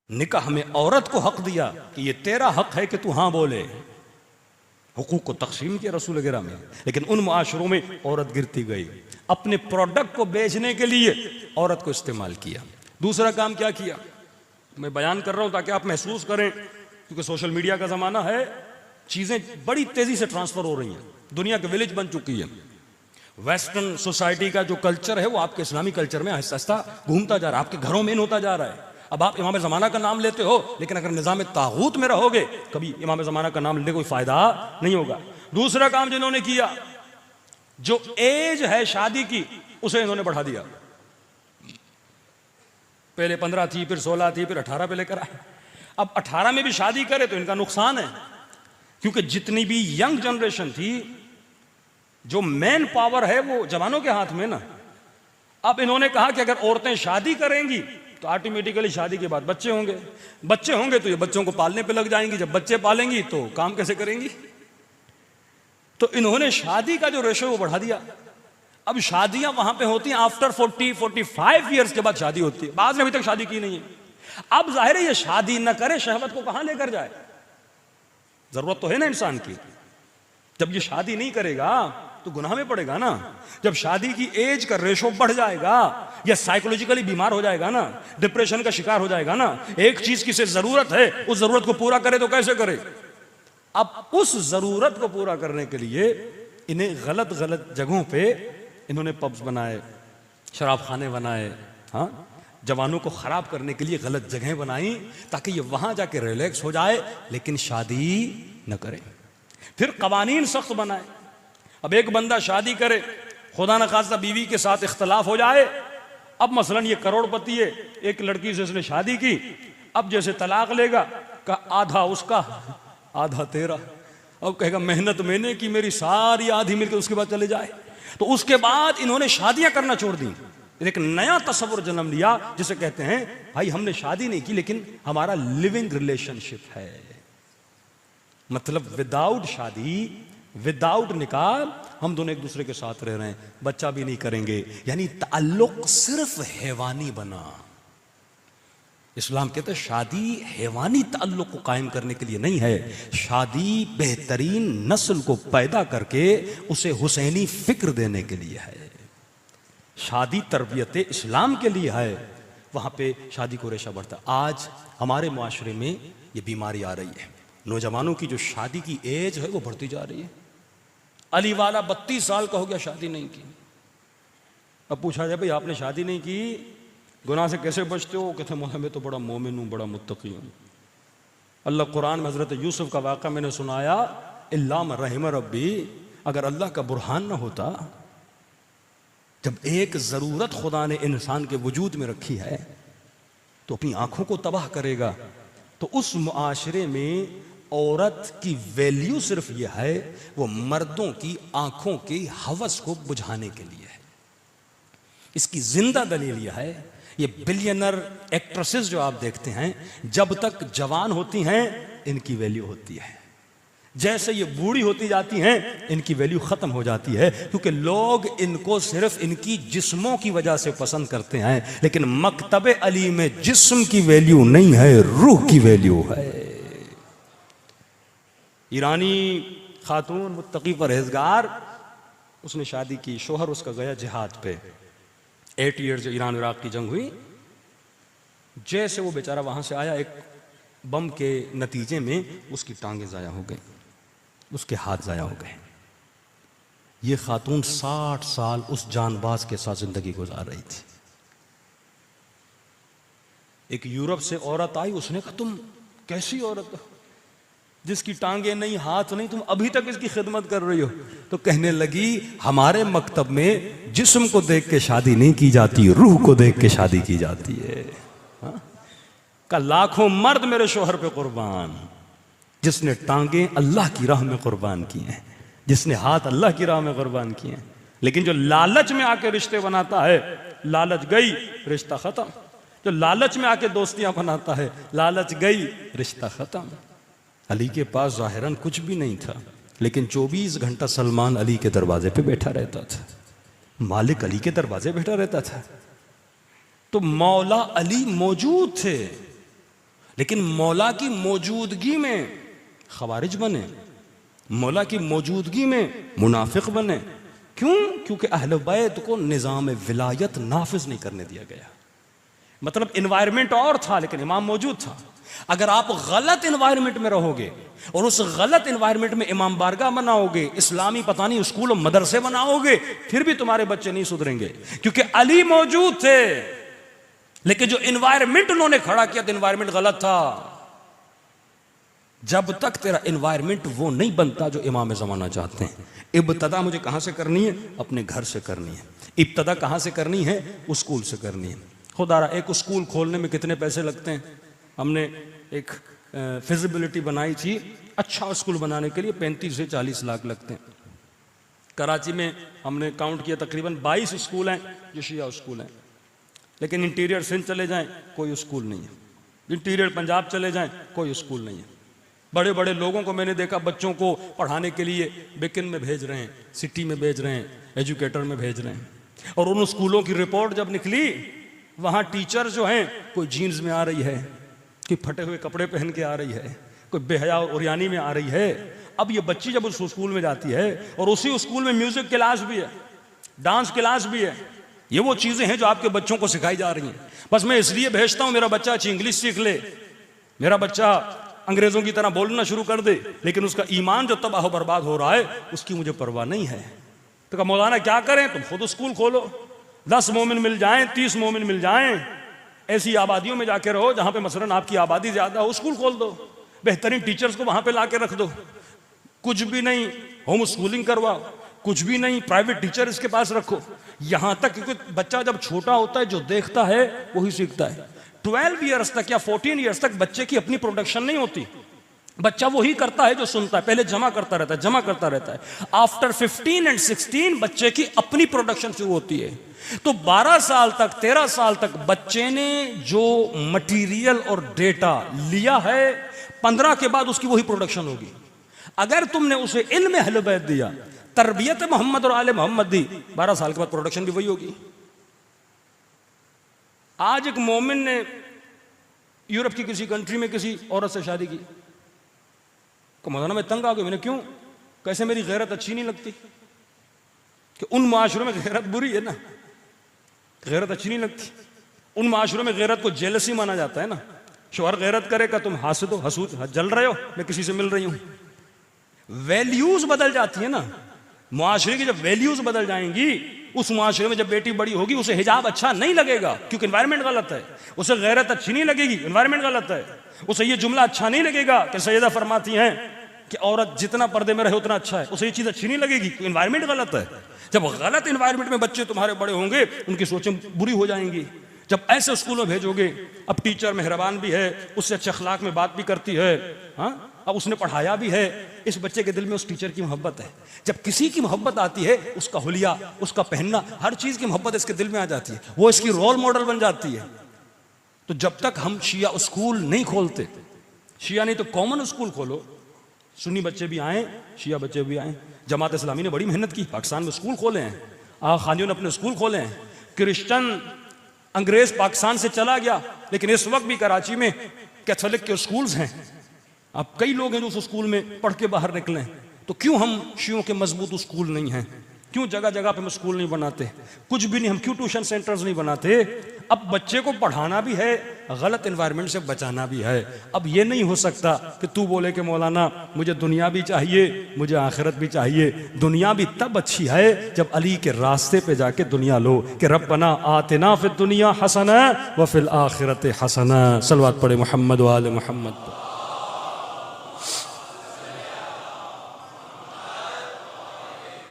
निकाह में औरत को हक दिया कि ये तेरा हक है कि तू हाँ बोले। हुकूक को तकसीम किया रसूल वगैरह में, लेकिन उन मुआशरों में औरत गिरती गई। अपने प्रोडक्ट को बेचने के लिए औरत को इस्तेमाल किया। दूसरा काम क्या किया, मैं बयान कर रहा हूं ताकि आप महसूस करें, क्योंकि सोशल मीडिया का ज़माना है, चीज़ें बड़ी तेज़ी से ट्रांसफ़र हो रही हैं, दुनिया के विलेज बन चुकी है। वेस्टर्न सोसाइटी का जो कल्चर है वो आपके इस्लामी कल्चर में आहिस्ता आहिस्ता घूमता जा रहा है, आपके घरों में इन होता जा रहा है। अब आप इमाम ज़माना का नाम लेते हो, लेकिन अगर निज़ाम तागूत में रहोगे कभी इमाम ज़माना का नाम लेने कोई फ़ायदा नहीं होगा। दूसरा काम जिन्होंने किया, जो एज है शादी की उसे इन्होंने बढ़ा दिया। पहले 15 थी, फिर 16 थी, फिर 18 पे लेकर आए। अब 18 में भी शादी करे तो इनका नुकसान है, क्योंकि जितनी भी यंग जनरेशन थी, जो मैन पावर है वो जवानों के हाथ में ना। अब इन्होंने कहा कि अगर औरतें शादी करेंगी तो ऑटोमेटिकली शादी के बाद बच्चे होंगे, बच्चे होंगे तो ये बच्चों को पालने पे लग जाएंगी, जब बच्चे पालेंगी तो काम कैसे करेंगी। तो इन्होंने शादी का जो रेशो वो बढ़ा दिया। अब शादियां वहां पे होती हैं आफ्टर 40-45 ईयर्स के बाद शादी होती है, बाद में अभी तक शादी की नहीं है। अब जाहिर है ये शादी न करे, शहवत को कहां लेकर जाए, जरूरत तो है ना इंसान की। जब ये शादी नहीं करेगा तो गुनाह में पड़ेगा ना। जब शादी की एज का रेशो बढ़ जाएगा या साइकोलॉजिकली बीमार हो जाएगा ना, डिप्रेशन का शिकार हो जाएगा ना, एक चीज की से जरूरत है, उस जरूरत को पूरा करे तो कैसे करे। अब उस जरूरत को पूरा करने के लिए इन्हें गलत गलत जगहों पे इन्होंने पब्स बनाए, शराब खाने बनाए, हाँ, जवानों को खराब करने के लिए गलत जगहें बनाई ताकि ये वहां जाके रिलैक्स हो जाए, लेकिन शादी न करे। फिर कवानीन सख्त बनाए। अब एक बंदा शादी करे, खुदा न खास्ता बीवी के साथ इख्तलाफ हो जाए। अब मसलन ये करोड़पति है, एक लड़की से उसने शादी की, अब जैसे तलाक लेगा का आधा उसका आधा तेरा। अब कहेगा मेहनत मैंने की, मेरी सारी आधी मिलकर उसके बाद चले जाए। तो उसके बाद इन्होंने शादियां करना छोड़ दी, एक नया तस्वुर जन्म लिया जिसे कहते हैं भाई हमने शादी नहीं की लेकिन हमारा लिविंग रिलेशनशिप है। मतलब विदाउट शादी, विदाउट निकाह हम दोनों एक दूसरे के साथ रह रहे हैं, बच्चा भी नहीं करेंगे, यानी ताल्लुक सिर्फ हैवानी बना। इस्लाम कहते हैं शादी हैवानी ताल्लुक को कायम करने के लिए नहीं है, शादी बेहतरीन नस्ल को पैदा करके उसे हुसैनी फिक्र देने के लिए है। शादी तरबियत इस्लाम के लिए है, वहां पे शादी को रेशा बढ़ता। आज हमारे मुआशरे में ये बीमारी आ रही है, नौजवानों की जो शादी की एज है वो बढ़ती जा रही है। अली वाला 32 साल का हो गया, शादी नहीं की। अब पूछा जाए भाई आपने शादी नहीं की, गुनाह से कैसे बचते हो, कहते मौला मैं तो बड़ा मोमिन हूँ, बड़ा मुत्तकी हूँ। अल्लाह कुरान में हजरत यूसुफ का वाक़ा मैंने सुनाया, इल्ला मन रहिम रब्बी, अगर अल्लाह का बुरहान न होता, जब एक ज़रूरत खुदा ने इंसान के वजूद में रखी है तो अपनी आंखों को तबाह करेगा। तो उस मुआशरे में औरत की वैल्यू सिर्फ यह है, वो मर्दों की आंखों की हवस को बुझाने के लिए है। इसकी जिंदा दलील यह है, ये बिलियनर एक्ट्रेसेस जो आप देखते हैं, जब तक जवान होती हैं इनकी वैल्यू होती है, जैसे ये बूढ़ी होती जाती हैं इनकी वैल्यू खत्म हो जाती है, क्योंकि लोग इनको सिर्फ इनकी जिस्मों की वजह से पसंद करते हैं। लेकिन मकतबे अली में जिस्म की वैल्यू नहीं है, रूह की वैल्यू है। ईरानी खातून मुत्तकी परहेजगार, उसने शादी की, शोहर उसका गया जिहाद पे, 8 ईयर्स ईरान इराक की जंग हुई। जैसे वो बेचारा वहां से आया, एक बम के नतीजे में उसकी टांगें ज़ाया हो गई, उसके हाथ ज़ाया हो गए। ये खातून 60 साल उस जानबाज के साथ जिंदगी गुजार रही थी। एक यूरोप से औरत आई, उसने कहा तुम कैसी औरत हो जिसकी टांगे नहीं, हाथ नहीं, तुम अभी तक इसकी खिदमत कर रही हो। तो कहने लगी हमारे मकतब में जिस्म को देख के शादी नहीं की जाती, रूह को देख के शादी की जाती है। हाँ? का लाखों मर्द मेरे शोहर पे कुर्बान, जिसने टांगे अल्लाह की राह में कुर्बान किए हैं, जिसने हाथ अल्लाह की राह में कुर्बान किए हैं। लेकिन जो लालच में आके रिश्ते बनाता है, लालच गई रिश्ता खत्म। जो लालच में आके दोस्तियां बनाता है, लालच गई रिश्ता खत्म। अली के पास जाहिरन कुछ भी नहीं था, लेकिन 24 घंटा सलमान अली के दरवाजे पे बैठा रहता था, मालिक अली के दरवाजे बैठा रहता था। तो मौला अली मौजूद थे, लेकिन मौला की मौजूदगी में खवारिज बने, मौला की मौजूदगी में मुनाफिक बने। क्यों? क्योंकि अहले बैत को निज़ाम विलायत नाफिज नहीं करने दिया गया। मतलब इन्वायरमेंट और था लेकिन इमाम मौजूद था। अगर आप गलत इन्वायरमेंट में रहोगे और उस गलत इन्वायरमेंट में इमाम बारगाह बनाओगे, इस्लामी पता नहीं स्कूल और मदरसे बनाओगे, फिर भी तुम्हारे बच्चे नहीं सुधरेंगे। क्योंकि अली मौजूद थे लेकिन जो इन्वायरमेंट उन्होंने खड़ा किया तो इन्वायरमेंट गलत था। जब तक तेरा इन्वायरमेंट वो नहीं बनता जो इमाम ज़माना चाहते हैं। इब्तदा मुझे कहां से करनी है? अपने घर से करनी है। इब्तदा कहां से करनी है? स्कूल से करनी है। खुदारा एक स्कूल खोलने में कितने पैसे लगते हैं? हमने एक फिजिबिलिटी बनाई थी, अच्छा स्कूल बनाने के लिए 35 से 40 लाख लगते हैं। कराची में हमने काउंट किया तकरीबन 22 स्कूल हैं जो शिया स्कूल हैं, लेकिन इंटीरियर सिंध चले जाएं कोई स्कूल नहीं है, इंटीरियर पंजाब चले जाएं कोई स्कूल नहीं है। बड़े बड़े लोगों को मैंने देखा बच्चों को पढ़ाने के लिए बिकिन में भेज रहे हैं, सिटी में भेज रहे हैं, एजुकेटर में भेज रहे हैं। और उन स्कूलों की रिपोर्ट जब निकली, वहाँ टीचर जो हैं कोई जीन्स में आ रही है, कोई फटे हुए कपड़े पहन के आ रही है, कोई बेहया और उरियानी में आ रही है। अब ये बच्ची जब उस स्कूल में जाती है और उसी स्कूल में म्यूजिक क्लास भी है, डांस क्लास भी है, ये वो चीज़ें हैं जो आपके बच्चों को सिखाई जा रही हैं। बस मैं इसलिए भेजता हूँ मेरा बच्चा अच्छी इंग्लिश सीख ले, मेरा बच्चा अंग्रेज़ों की तरह बोलना शुरू कर दे, लेकिन उसका ईमान जो तबाह बर्बाद हो रहा है उसकी मुझे परवाह नहीं है। तो कहा मौलाना क्या करें? तुम खुद स्कूल खोलो, 10 मोमिन मिल जाएं, 30 मोमिन मिल जाएं, ऐसी आबादियों में जाके रहो जहाँ पे मसलन आपकी आबादी ज़्यादा हो, स्कूल खोल दो, बेहतरीन टीचर्स को वहाँ पे ला के रख दो। कुछ भी नहीं, होम स्कूलिंग करवाओ, कुछ भी नहीं, प्राइवेट टीचर इसके पास रखो। यहाँ तक क्योंकि बच्चा जब छोटा होता है जो देखता है वही सीखता है। 12 ईयर्स तक या 14 ईयर्स तक बच्चे की अपनी प्रोडक्शन नहीं होती, बच्चा वही करता है जो सुनता है, पहले जमा करता रहता है, जमा करता रहता है। आफ्टर 15 एंड 16 बच्चे की अपनी प्रोडक्शन शुरू होती है। तो 12 साल तक 13 साल तक बच्चे ने जो मटेरियल और डेटा लिया है, 15 के बाद उसकी वही प्रोडक्शन होगी। अगर तुमने उसे इल्म अहले बैत दिया, तरबियत मोहम्मद और आले मोहम्मद दी, 12 साल के बाद प्रोडक्शन भी वही होगी। आज एक मोमिन ने यूरोप की किसी कंट्री में किसी औरत से शादी की, को मौलाना मैं तंग आ गया। मैंने क्यों? कैसे मेरी गैरत अच्छी नहीं लगती? कि उन माशरों में गैरत बुरी है ना, गैरत अच्छी नहीं लगती। उन माशरों में गैरत को जेलसी माना जाता है ना। शौहर गैरत करेगा तुम हासिद हो, हसूद जल रहे हो, मैं किसी से मिल रही हूं। वैल्यूज बदल जाती है ना, मुआशरे की जब वैल्यूज बदल जाएंगी, उस मुआशरे में जब बेटी बड़ी होगी उसे हिजाब अच्छा नहीं लगेगा क्योंकि एनवायरनमेंट गलत है, उसे गैरत अच्छी नहीं लगेगी, एनवायरनमेंट गलत है, उसे ये जुमला अच्छा नहीं लगेगा कि सैयदा फरमाती हैं कि औरत जितना पर्दे में रहे उतना अच्छा है, उसे ये चीज़ अच्छी नहीं लगेगी क्योंकि एनवायरनमेंट गलत है। जब गलत एनवायरनमेंट में बच्चे तुम्हारे बड़े होंगे उनकी सोचें बुरी हो जाएंगी। जब ऐसे स्कूलों में भेजोगे, अब टीचर मेहरबान भी है, उससे अच्छे अखलाक में बात भी करती है, हाँ, अब उसने पढ़ाया भी है, इस बच्चे के दिल में उस टीचर की मोहब्बत है। जब किसी की मोहब्बत आती है, उसका हुलिया, उसका पहनना, हर चीज़ की मोहब्बत इसके दिल में आ जाती है, वो इसकी रोल मॉडल बन जाती है। तो जब तक हम शिया स्कूल नहीं खोलते, शिया नहीं तो कॉमन स्कूल खोलो, सुन्नी बच्चे भी आए, शिया बच्चे भी आए। जमात इस्लामी ने बड़ी मेहनत की, पाकिस्तान में स्कूल खोले हैं, आगा खानियों ने अपने स्कूल खोले हैं। क्रिश्चियन अंग्रेज पाकिस्तान से चला गया, लेकिन इस वक्त भी कराची में कैथोलिक के स्कूल्स हैं। अब कई लोग हैं जो उस स्कूल में पढ़ के बाहर निकले। तो क्यों हम शियों के मजबूत स्कूल नहीं हैं? क्यों जगह जगह पे हम स्कूल नहीं बनाते? कुछ भी नहीं, हम क्यों ट्यूशन सेंटर्स नहीं बनाते? अब बच्चे को पढ़ाना भी है, गलत एनवायरनमेंट से बचाना भी है। अब ये नहीं हो सकता कि तू बोले कि मौलाना मुझे दुनिया भी चाहिए, मुझे आखिरत भी चाहिए। दुनिया भी तब अच्छी है जब अली के रास्ते पे जाके दुनिया लो कि रब्बना आतिना फिद दुनिया हसना व फिल आखिरत हसना। सलवात पढ़े मोहम्मद व आले मोहम्मद।